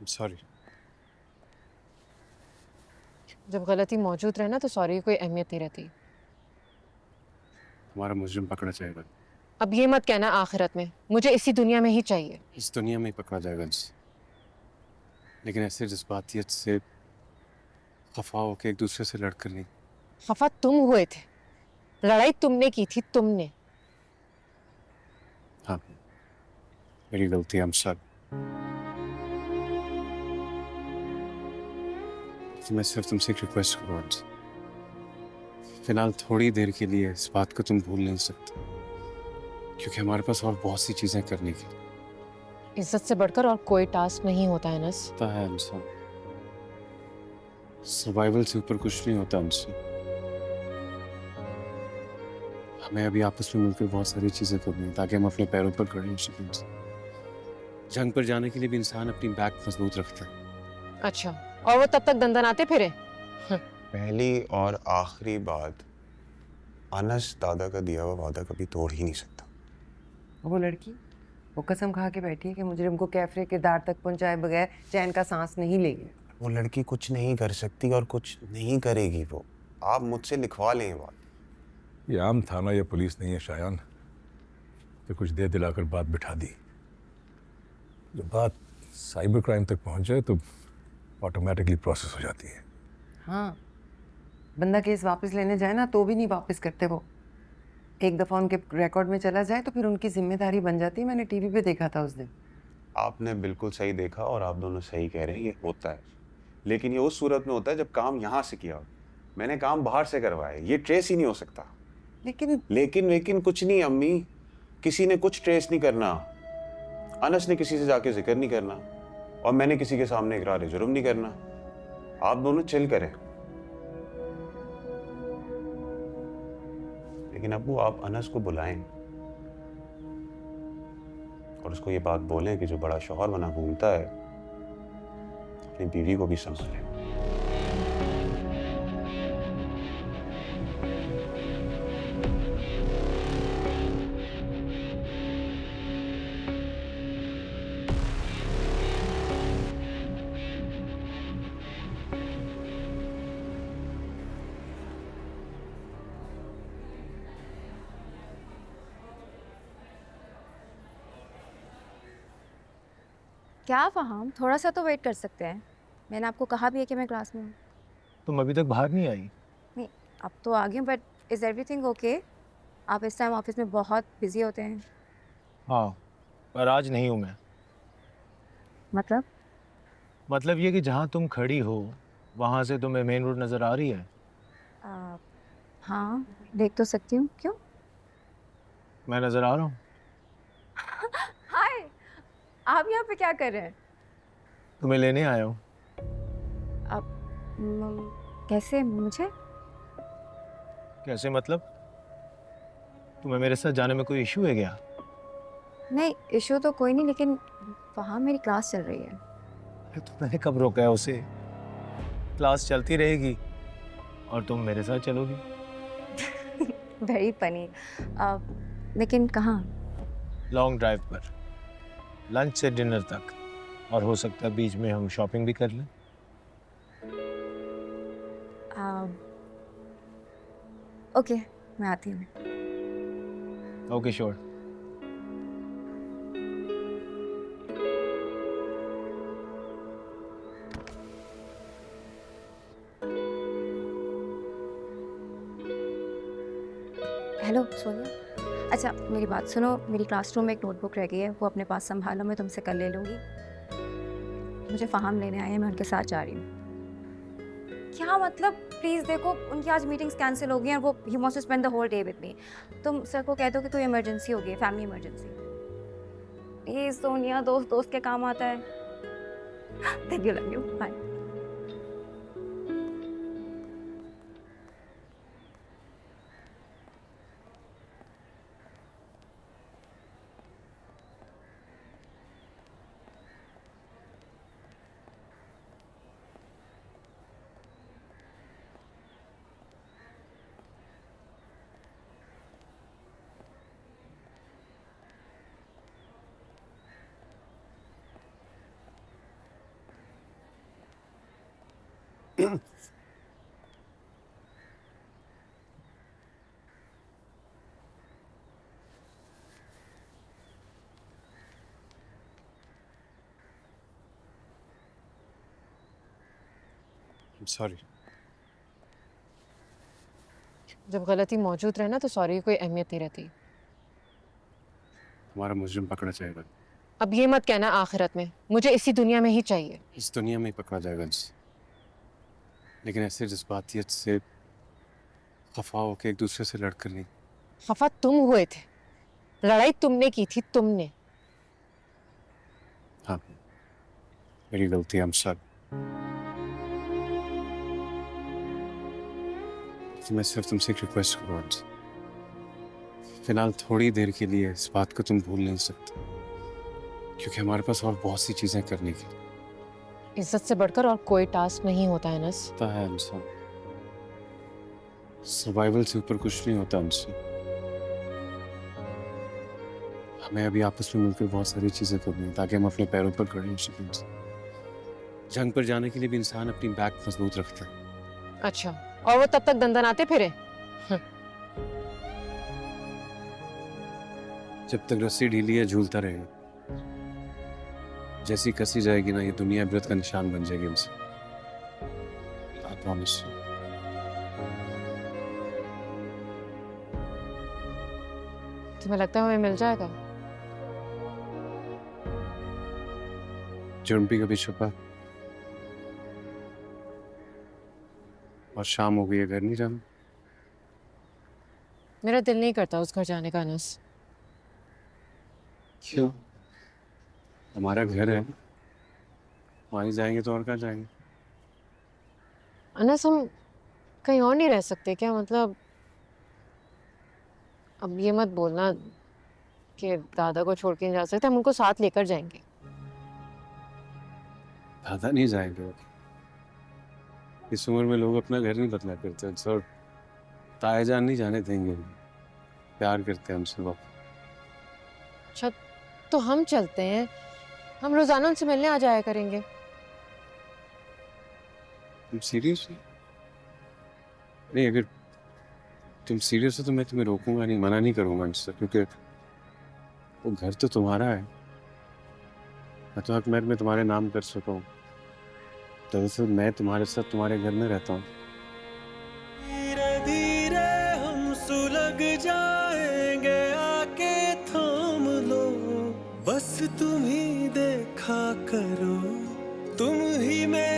Sorry. जब गलती मौजूद रहे ना तो सॉरी की कोई अहमियत नहीं रहती। हमारा मुजरिम पकड़ा जाएगा। अब ये मत कहना आखिरत में, मुझे इसी दुनिया में ही चाहिए। इस दुनिया में ही पकड़ा जाएगा इंसान, लेकिन ऐसे जज्बातियत से खफा होकर एक दूसरे से लड़कर नहीं। खफा तुम हुए थे, लड़ाई तुमने की थी, तुमने। हाँ, मेरी गलती है, I'm sorry। तो मैं सिर्फ तुमसे एक रिक्वेस्ट करूँगा, फिलहाल थोड़ी देर के लिए इस बात को तुम भूल नहीं सकते, क्योंकि हमारे पास और बहुत सी चीजें करने की। इज्जत से बढ़कर और कोई टास्क नहीं होता है नस। होता है इंसान, सर्वाइवल से ऊपर कुछ नहीं होता इंसान। हमें अभी आपस में मिलकर बहुत सारी चीजें करनी है ताकि हम अपने पैरों पर खड़े हो सकें। जंग पर जाने के लिए भी इंसान अपनी बैक मजबूत रखता है। अच्छा, और वो तब तक दंदनाते फिरे। पहली और आखिरी बात, अनस दादा का दिया हुआ वादा कभी तोड़ ही नहीं सकता। वो लड़की, वो कसम खा के बैठी है कि मुजरिम को कैफरे किरदार तक पहुंचाए बगैर चैन का सांस नहीं लेगी। वो लड़की कुछ नहीं कर सकती और कुछ नहीं करेगी वो। आप मुझसे लिखवा लें ये बात। ये आम थाना या पुलिस नहीं है शायान कि कुछ दे दिलाकर बात बिठा दी। जब बात साइबर क्राइम तक पहुंच जाए तो ऑटोमेटिकली प्रोसेस हो जाती है। हाँ, बंदा केस वापस लेने जाए ना तो भी नहीं वापस करते वो। एक दफ़ा उनके रिकॉर्ड में चला जाए तो फिर उनकी जिम्मेदारी बन जाती है। मैंने टीवी पे देखा था उस दिन। आपने बिल्कुल सही देखा और आप दोनों सही कह रहे हैं, ये होता है। लेकिन ये उस सूरत में होता है जब काम यहाँ से किया हो। मैंने काम बाहर से करवाया, ये ट्रेस ही नहीं हो सकता। लेकिन कुछ नहीं अम्मी, किसी ने कुछ ट्रेस नहीं करना। अनस ने किसी से जाके जिक्र नहीं करना और मैंने किसी के सामने इकरार जुर्म नहीं करना। आप दोनों चिल करें। लेकिन अब्बू, आप अनस को बुलाएं और उसको ये बात बोलें कि जो बड़ा शौहर बना घूमता है अपनी बीवी को भी संभाले। क्या फहाम, थोड़ा सा तो वेट कर सकते हैं। मैंने आपको कहा भी है कि मैं क्लास में हूँ। तुम अभी तक बाहर नहीं आई? नहीं, अब तो आ गई हूँ, बट इज़ एवरीथिंग ओके? आप इस टाइम ऑफिस में बहुत बिजी होते हैं। हाँ, पर आज नहीं हूँ मैं। मतलब ये कि जहाँ तुम खड़ी हो वहाँ से तुम्हें मेन रोड नज़र आ रही है? हाँ, देख तो सकती हूँ। क्यों? मैं नज़र आ रहा हूँ? हाय, आप यहाँ पे क्या कर रहे हैं? तुम्हें लेने आया हूँ। कैसे? मुझे? कैसे मतलब? तुम्हें मेरे साथ जाने में कोई इशू है क्या? नहीं, इशू तो कोई नहीं, लेकिन वहाँ मेरी क्लास चल रही है। अरे तो मैंने कब रोका है उसे? क्लास चलती रहेगी और तुम मेरे साथ चलोगी। Very funny. लेकिन कहाँ? लॉन्ग ड्राइव पर, लंच से डिनर तक, और हो सकता है बीच में हम शॉपिंग भी कर लें। ओके, मैं आती हूँ। Okay sure. हेलो सोनिया। अच्छा मेरी बात सुनो, मेरी क्लासरूम में एक नोटबुक रह गई है, वो अपने पास संभालो, मैं तुमसे कल ले लूँगी। मुझे फ़हाम लेने आए हैं, मैं उनके साथ जा रही हूँ। क्या मतलब? प्लीज़ देखो, उनकी आज मीटिंग्स कैंसिल हो गई हैं और वो ही wants to spend the whole day with me. तुम सर को कह दो कि कोई इमरजेंसी हो गई है, फैमिली इमरजेंसी। प्लीज़ सोनिया, दोस्त दोस्त के काम आता है। Thank you, love you, bye. Sorry. जब गलती मौजूद रहे ना तो सॉरी की कोई अहमियत नहीं रहती। हमारा मुजरिम पकड़ा जाएगा। अब ये मत कहना आखिरत में, मुझे इसी दुनिया में ही चाहिए। इस दुनिया में ही पकड़ा जाएगा जी, लेकिन ऐसे जज्बातियत से खफा होकर एक दूसरे से लड़कर नहीं। खफा तुम हुए थे, लड़ाई तुमने की थी, तुमने। हाँ, मेरी गलती है, I'm sorry। तो मैं सिर्फ तुमसे एक रिक्वेस्ट करूँगा, फिलहाल थोड़ी देर के लिए इस बात को तुम भूल नहीं सकते, क्योंकि हमारे पास और बहुत सी चीजें करने की। इज्जत से बढ़कर और कोई टास्क नहीं होता है नस। होता है इंसान, सर्वाइवल से ऊपर कुछ नहीं होता हमसे। हमें अभी आपस में मिलकर बहुत सारी चीजें करनी है ताकि हम अपने पैरों पर खड़े हो सकें। जंग पर जाने के लिए भी इंसान अपनी बैक मजबूत रखता है। अच्छा, और वो तब तक दंदनाते फिरे? जब तक रस्सी ढीली है झूलता रहेगा, जैसी कसी जाएगी ना ये दुनिया इबरत का निशान बन जाएगी हमसे। I promise you। तुम्हें लगता है हमें मिल जाएगा? जुर्म भी कभी छुपा और शाम हो गई है, घर नहीं जाना। मेरा दिल नहीं करता उस घर जाने का अनस। क्यों? हमारा घर है, वहीं जाएंगे तो और कहाँ जाएंगे? अनस, हम कहीं और नहीं रह सकते क्या? मतलब अब ये मत बोलना कि दादा को छोड़ के नहीं जा सकते, हम उनको साथ लेकर जाएंगे। दादा नहीं जाएंगे। इस उम्र में लोग अपना घर नहीं बदला करते, और ताए जान नहीं जाने देंगे। प्यार करते हैं हमसे वो। अच्छा, तो हम चलते हैं, हम रोजाना उनसे मिलने आ जाया करेंगे। तुम सीरियस हो? नहीं, अगर तुम सीरियस हो तो मैं तुम्हें रोकूंगा नहीं, मना नहीं करूंगा इनसे, क्योंकि वो घर तो तुम्हारा है। मैं तो हक में तुम्हारे नाम कर सका हूँ। दरअसल मैं तुम्हारे साथ तुम्हारे घर में रहता हूँ। धीरे धीरे हम सुलग जाएंगे, आके थाम लो, बस तुम ही देखा करो, तुम ही मेरे